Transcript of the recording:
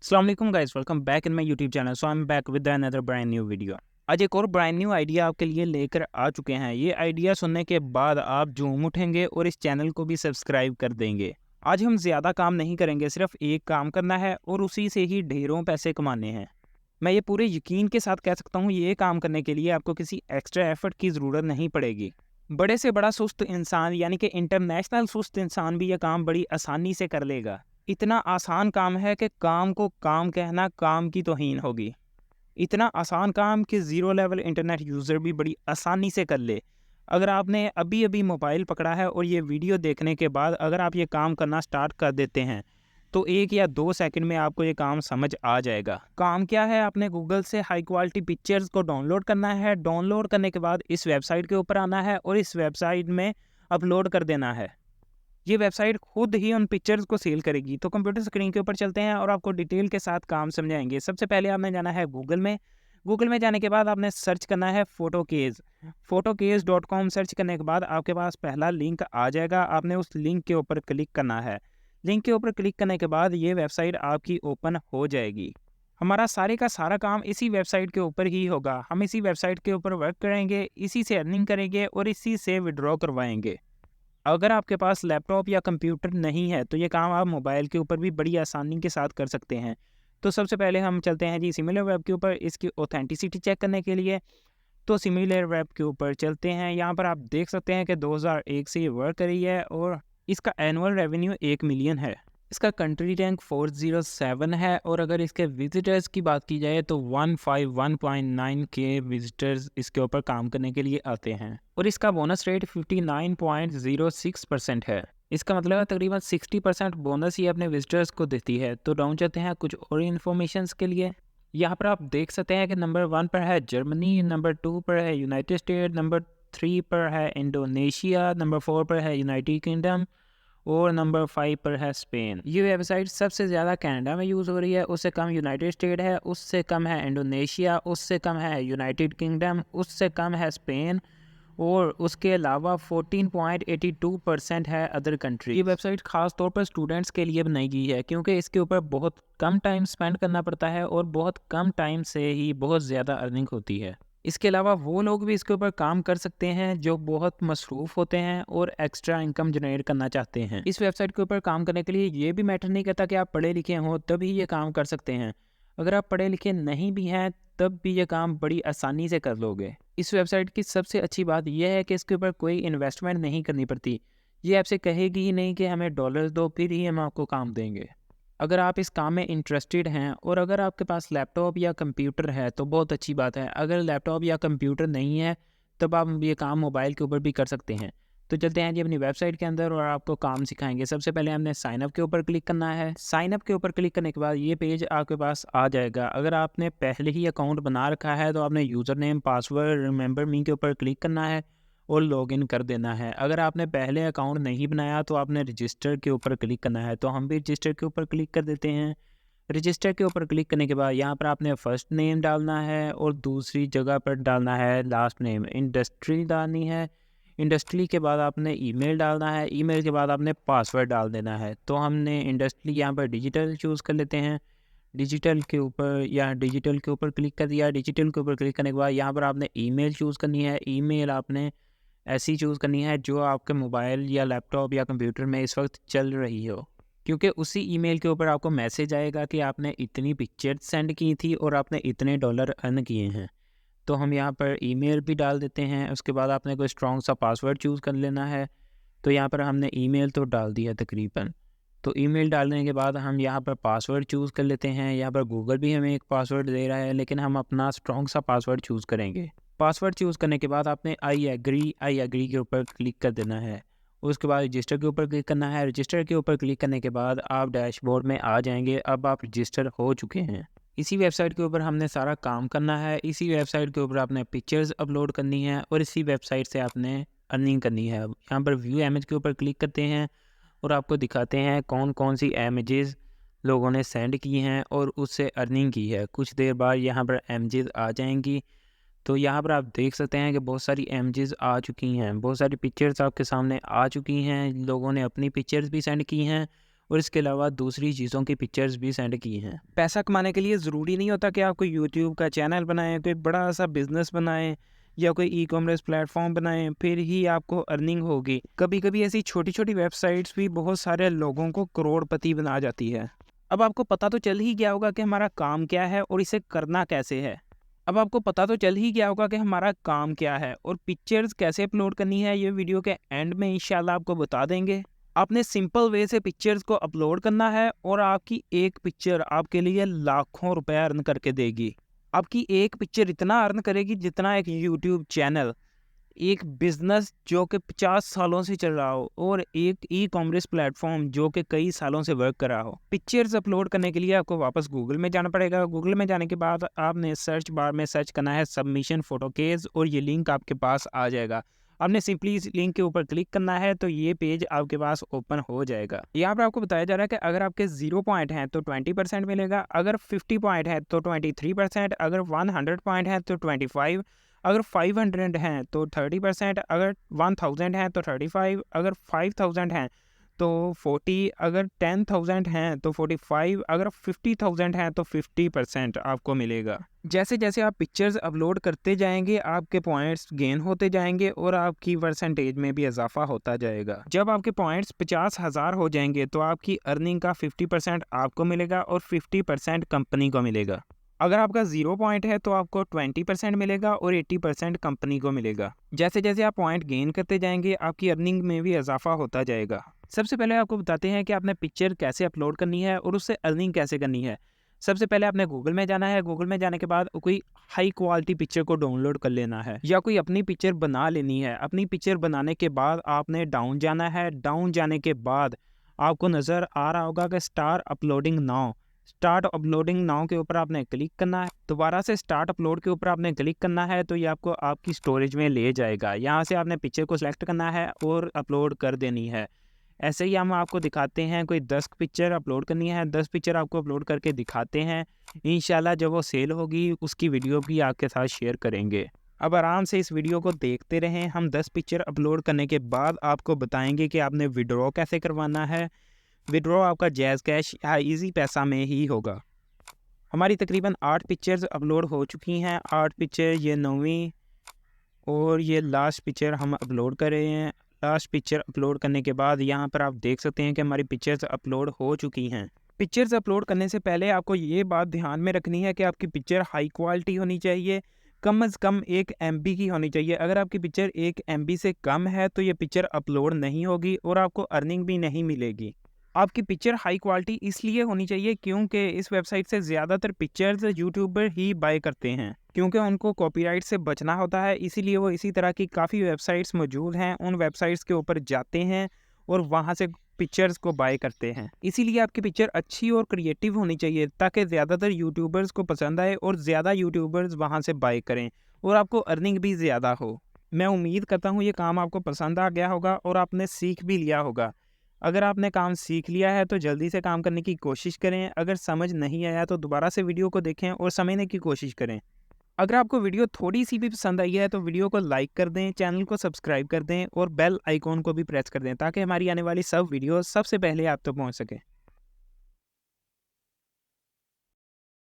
अस्सलाम वालेकुम guys, welcome back in my YouTube channel. So I am back with another brand new video. आज एक और brand new idea आपके लिए लेकर आ चुके हैं। ये आइडिया सुनने के बाद आप झूम उठेंगे और इस चैनल को भी सब्सक्राइब कर देंगे। आज हम ज़्यादा काम नहीं करेंगे, सिर्फ एक काम करना है और उसी से ही ढेरों पैसे कमाने हैं। मैं ये पूरे यकीन के साथ कह सकता हूँ, ये काम करने के लिए आपको किसी एक्स्ट्रा एफर्ट की ज़रूरत नहीं पड़ेगी। बड़े से बड़ा सुस्त इंसान यानी कि इंटरनेशनल सुस्त इंसान भी यह काम बड़ी आसानी से कर लेगा। इतना आसान काम है कि काम को काम कहना काम की तौहीन होगी। इतना आसान काम कि ज़ीरो लेवल इंटरनेट यूज़र भी बड़ी आसानी से कर ले। अगर आपने अभी-अभी मोबाइल पकड़ा है और ये वीडियो देखने के बाद अगर आप ये काम करना स्टार्ट कर देते हैं, तो 1 या 2 सेकंड में आपको ये काम समझ आ जाएगा। काम क्या है, आपने गूगल से हाई क्वालिटी पिक्चर्स को डाउनलोड करना है। डाउनलोड करने के बाद इस वेबसाइट के ऊपर आना है और इस वेबसाइट में अपलोड कर देना है। ये वेबसाइट खुद ही उन पिक्चर्स को सेल करेगी। तो कंप्यूटर स्क्रीन के ऊपर चलते हैं और आपको डिटेल के साथ काम समझाएंगे। सबसे पहले आपने जाना है गूगल में। गूगल में जाने के बाद आपने सर्च करना है फोटोकेज। फोटोकेज.com सर्च करने के बाद आपके पास पहला लिंक आ जाएगा। आपने उस लिंक के ऊपर क्लिक करना है। लिंक के ऊपर क्लिक करने के बाद ये वेबसाइट आपकी ओपन हो जाएगी। हमारा सारे का सारा काम इसी वेबसाइट के ऊपर ही होगा। हम इसी वेबसाइट के ऊपर वर्क करेंगे, इसी से अर्निंग करेंगे और इसी से विड्रॉ करवाएंगे। अगर आपके पास लैपटॉप या कंप्यूटर नहीं है तो ये काम आप मोबाइल के ऊपर भी बड़ी आसानी के साथ कर सकते हैं। तो सबसे पहले हम चलते हैं जी सिमिलर वेब के ऊपर इसकी ऑथेंटिसिटी चेक करने के लिए। तो सिमिलर वेब के ऊपर चलते हैं। यहाँ पर आप देख सकते हैं कि 2001 से ये वर्क कर रही है और इसका एनुअल रेवेन्यू 1 मिलियन है। इसका कंट्री रैंक 407 है और अगर इसके विजिटर्स की बात की जाए तो 151.9 के विजिटर्स इसके ऊपर काम करने के लिए आते हैं और इसका बोनस रेट 59.06% है। इसका मतलब है तकरीबन 60% बोनस ये अपने विजिटर्स को देती है। तो डाउन चलते हैं कुछ और इन्फॉर्मेशन के लिए। यहाँ पर आप देख सकते हैं कि नंबर 1 पर है जर्मनी, नंबर 2 पर है यूनाइटेड स्टेट, नंबर 3 पर है इंडोनेशिया, नंबर 4 पर है यूनाइटेड किंगडम और नंबर 5 पर है स्पेन। ये वेबसाइट सबसे ज़्यादा कनाडा में यूज़ हो रही है, उससे कम यूनाइटेड स्टेट है, उससे कम है इंडोनेशिया, उससे कम है यूनाइटेड किंगडम, उससे कम है स्पेन और उसके अलावा 14.82% है अदर कंट्री। ये वेबसाइट ख़ास तौर पर स्टूडेंट्स के लिए बनाई गई है क्योंकि इसके ऊपर बहुत कम टाइम स्पेंड करना पड़ता है और बहुत कम टाइम से ही बहुत ज़्यादा अर्निंग होती है। इसके अलावा वो लोग भी इसके ऊपर काम कर सकते हैं जो बहुत मसरूफ़ होते हैं और एक्स्ट्रा इनकम जनरेट करना चाहते हैं। इस वेबसाइट के ऊपर काम करने के लिए ये भी मैटर नहीं करता कि आप पढ़े लिखे हों तभी ये काम कर सकते हैं। अगर आप पढ़े लिखे नहीं भी हैं तब भी ये काम बड़ी आसानी से कर लोगे। इस वेबसाइट की सबसे अच्छी बात यह है कि इसके ऊपर कोई इन्वेस्टमेंट नहीं करनी पड़ती। ये आपसे कहेगी ही नहीं कि हमें डॉलर्स दो फिर ही हम आपको काम देंगे। अगर आप इस काम में इंटरेस्टेड हैं और अगर आपके पास लैपटॉप या कंप्यूटर है तो बहुत अच्छी बात है। अगर लैपटॉप या कंप्यूटर नहीं है तब आप ये काम मोबाइल के ऊपर भी कर सकते हैं। तो चलते हैं जी अपनी वेबसाइट के अंदर और आपको काम सिखाएंगे। सबसे पहले हमने साइन अप के ऊपर क्लिक करना है। साइन अप के ऊपर क्लिक करने के बाद ये पेज आपके पास आ जाएगा। अगर आपने पहले ही अकाउंट बना रखा है तो आपने यूज़र नेम, पासवर्ड, रिमेंबर मी के ऊपर क्लिक करना है और लॉगिन कर देना है। अगर आपने पहले अकाउंट नहीं बनाया तो आपने रजिस्टर के ऊपर क्लिक करना है। तो हम भी रजिस्टर के ऊपर क्लिक कर देते हैं। रजिस्टर के ऊपर क्लिक करने के बाद यहाँ पर आपने फ़र्स्ट नेम डालना है और दूसरी जगह पर डालना है लास्ट नेम। इंडस्ट्री डालनी है। इंडस्ट्री के बाद आपने ईमेल डालना है। ईमेल के बाद आपने पासवर्ड डाल देना है। तो हमने इंडस्ट्री यहाँ पर डिजिटल चूज़ कर लेते हैं। डिजिटल के ऊपर या डिजिटल के ऊपर क्लिक कर दिया। डिजिटल के ऊपर क्लिक करने के बाद यहाँ पर आपने ईमेल चूज़ करनी है। ईमेल आपने ऐसी चूज़ करनी है जो आपके मोबाइल या लैपटॉप या कंप्यूटर में इस वक्त चल रही हो, क्योंकि उसी ईमेल के ऊपर आपको मैसेज आएगा कि आपने इतनी पिक्चर सेंड की थी और आपने इतने डॉलर अर्न किए हैं। तो हम यहाँ पर ईमेल भी डाल देते हैं। उसके बाद आपने कोई स्ट्रॉन्ग सा पासवर्ड चूज़ कर लेना है। तो यहाँ पर हमने ईमेल तो डाल दिया तकरीबन। तो ईमेल डालने के बाद हम यहाँ पर पासवर्ड चूज़ कर लेते हैं। यहाँ पर गूगल भी हमें एक पासवर्ड दे रहा है लेकिन हम अपना स्ट्रॉन्ग सा पासवर्ड चूज़ करेंगे। पासवर्ड चूज़ करने के बाद आपने आई एग्री के ऊपर क्लिक कर देना है। उसके बाद रजिस्टर के ऊपर क्लिक करना है। रजिस्टर के ऊपर क्लिक करने के बाद आप डैशबोर्ड में आ जाएंगे। अब आप रजिस्टर हो चुके हैं। इसी वेबसाइट के ऊपर हमने सारा काम करना है। इसी वेबसाइट के ऊपर आपने पिक्चर्स अपलोड करनी है और इसी वेबसाइट से आपने अर्निंग करनी है। यहाँ पर व्यू इमेज के ऊपर क्लिक करते हैं और आपको दिखाते हैं कौन कौन सी इमेजेस लोगों ने सेंड की हैं और उससे अर्निंग की है। कुछ देर बाद यहाँ पर इमेजेस आ जाएंगी। तो यहाँ पर आप देख सकते हैं कि बहुत सारी इमेजेस आ चुकी हैं, बहुत सारी पिक्चर्स आपके सामने आ चुकी हैं। लोगों ने अपनी पिक्चर्स भी सेंड की हैं और इसके अलावा दूसरी चीज़ों की पिक्चर्स भी सेंड की हैं। पैसा कमाने के लिए ज़रूरी नहीं होता कि आप कोई यूट्यूब का चैनल बनाएं, कोई बड़ा सा बिजनेस बनाएं या कोई ई कॉमर्स प्लेटफॉर्म बनाएं फिर ही आपको अर्निंग होगी। कभी कभी ऐसी छोटी छोटी वेबसाइट्स भी बहुत सारे लोगों को करोड़पति बना जाती है। अब आपको पता तो चल ही गया होगा कि हमारा काम क्या है और इसे करना कैसे है। अब आपको पता तो चल ही गया होगा कि हमारा काम क्या है और पिक्चर्स कैसे अपलोड करनी है। ये वीडियो के एंड में इंशाल्लाह आपको बता देंगे। आपने सिंपल वे से पिक्चर्स को अपलोड करना है और आपकी एक पिक्चर आपके लिए लाखों रुपए अर्न करके देगी। आपकी एक पिक्चर इतना अर्न करेगी जितना एक यूट्यूब चैनल, एक बिजनेस जो कि 50 सालों से चल रहा हो और एक ई कॉमर्स प्लेटफॉर्म जो कि कई सालों से वर्क कर रहा हो। पिक्चर्स अपलोड करने के लिए आपको वापस गूगल में जाना पड़ेगा। गूगल में जाने के बाद आपने सर्च बार में सर्च करना है सबमिशन फोटो केस और ये लिंक आपके पास आ जाएगा। आपने सिंपली इस लिंक के ऊपर क्लिक करना है तो ये पेज आपके पास ओपन हो जाएगा। यहाँ पर आपको बताया जा रहा है कि अगर आपके 0 पॉइंट हैं तो 20% मिलेगा, अगर 50 पॉइंट है तो 23%, अगर 100 पॉइंट है तो 25%, अगर 500 हैं तो 30%, अगर 1000 हैं तो 35%, अगर 5000 हैं तो 40%, अगर 10,000 हैं तो 45%, अगर 50,000 हैं तो 50% आपको मिलेगा। जैसे जैसे आप पिक्चर्स अपलोड करते जाएंगे आपके पॉइंट्स गेन होते जाएंगे और आपकी परसेंटेज में भी इजाफा होता जाएगा। जब आपके पॉइंट्स 50,000 हो जाएंगे तो आपकी अर्निंग का 50% आपको मिलेगा और 50% कंपनी को मिलेगा। अगर आपका 0 पॉइंट है तो आपको 20% मिलेगा और 80% कंपनी को मिलेगा। जैसे जैसे आप पॉइंट गेन करते जाएंगे आपकी अर्निंग में भी इजाफा होता जाएगा। सबसे पहले आपको बताते हैं कि आपने पिक्चर कैसे अपलोड करनी है और उससे अर्निंग कैसे करनी है। सबसे पहले आपने गूगल में जाना है। गूगल में जाने के बाद कोई हाई क्वालिटी पिक्चर को डाउनलोड कर लेना है या कोई अपनी पिक्चर बना लेनी है। अपनी पिक्चर बनाने के बाद आपने डाउन जाना है। डाउन जाने के बाद आपको नज़र आ रहा होगा कि start uploading now. Start uploading now के ऊपर आपने क्लिक करना है। दोबारा से स्टार्ट अपलोड के ऊपर आपने क्लिक करना है तो ये आपको आपकी स्टोरेज में ले जाएगा। यहाँ से आपने पिक्चर को सिलेक्ट करना है और अपलोड कर देनी है। ऐसे ही हम आपको दिखाते हैं कोई 10 पिक्चर अपलोड करनी है। 10 पिक्चर आपको अपलोड करके दिखाते हैं। इंशाल्लाह जब वो सेल होगी उसकी वीडियो भी आपके साथ शेयर करेंगे। अब आराम से इस वीडियो को देखते रहें। हम 10 पिक्चर अपलोड करने के बाद आपको बताएंगे कि आपने विड्रॉ कैसे करवाना है। विड्रॉ आपका जैज़ कैश या इजी पैसा में ही होगा। हमारी तकरीबन 8 पिक्चर्स अपलोड हो चुकी हैं। 8 पिक्चर, ये 9वीं और ये लास्ट पिक्चर हम अपलोड कर रहे हैं। लास्ट पिक्चर अपलोड करने के बाद यहाँ पर आप देख सकते हैं कि हमारी पिक्चर्स अपलोड हो चुकी हैं। पिक्चर्स अपलोड करने से पहले आपको ये बात ध्यान में रखनी है कि आपकी पिक्चर हाई क्वालिटी होनी चाहिए, कम से कम 1 MB की होनी चाहिए। अगर आपकी पिक्चर 1 MB से कम है तो ये पिक्चर अपलोड नहीं होगी और आपको अर्निंग भी नहीं मिलेगी। आपकी पिक्चर हाई क्वालिटी इसलिए होनी चाहिए क्योंकि इस वेबसाइट से ज़्यादातर पिक्चर्स यूट्यूबर ही बाय करते हैं, क्योंकि उनको कॉपीराइट से बचना होता है। इसीलिए वो इसी तरह की काफ़ी वेबसाइट्स मौजूद हैं, उन वेबसाइट्स के ऊपर जाते हैं और वहाँ से पिक्चर्स को बाय करते हैं। इसीलिए आपकी पिक्चर अच्छी और क्रिएटिव होनी चाहिए ताकि ज़्यादातर यूट्यूबर्स को पसंद आए और ज़्यादा यूट्यूबर्स वहाँ से बाय करें और आपको अर्निंग भी ज़्यादा हो। मैं उम्मीद करता हूँ ये काम आपको पसंद आ गया होगा और आपने सीख भी लिया होगा। अगर आपने काम सीख लिया है तो जल्दी से काम करने की कोशिश करें। अगर समझ नहीं आया तो दोबारा से वीडियो को देखें और समझने की कोशिश करें। अगर आपको वीडियो थोड़ी सी भी पसंद आई है तो वीडियो को लाइक कर दें, चैनल को सब्सक्राइब कर दें और बेल आइकॉन को भी प्रेस कर दें ताकि हमारी आने वाली सब वीडियो सबसे पहले आप तक पहुंच सके।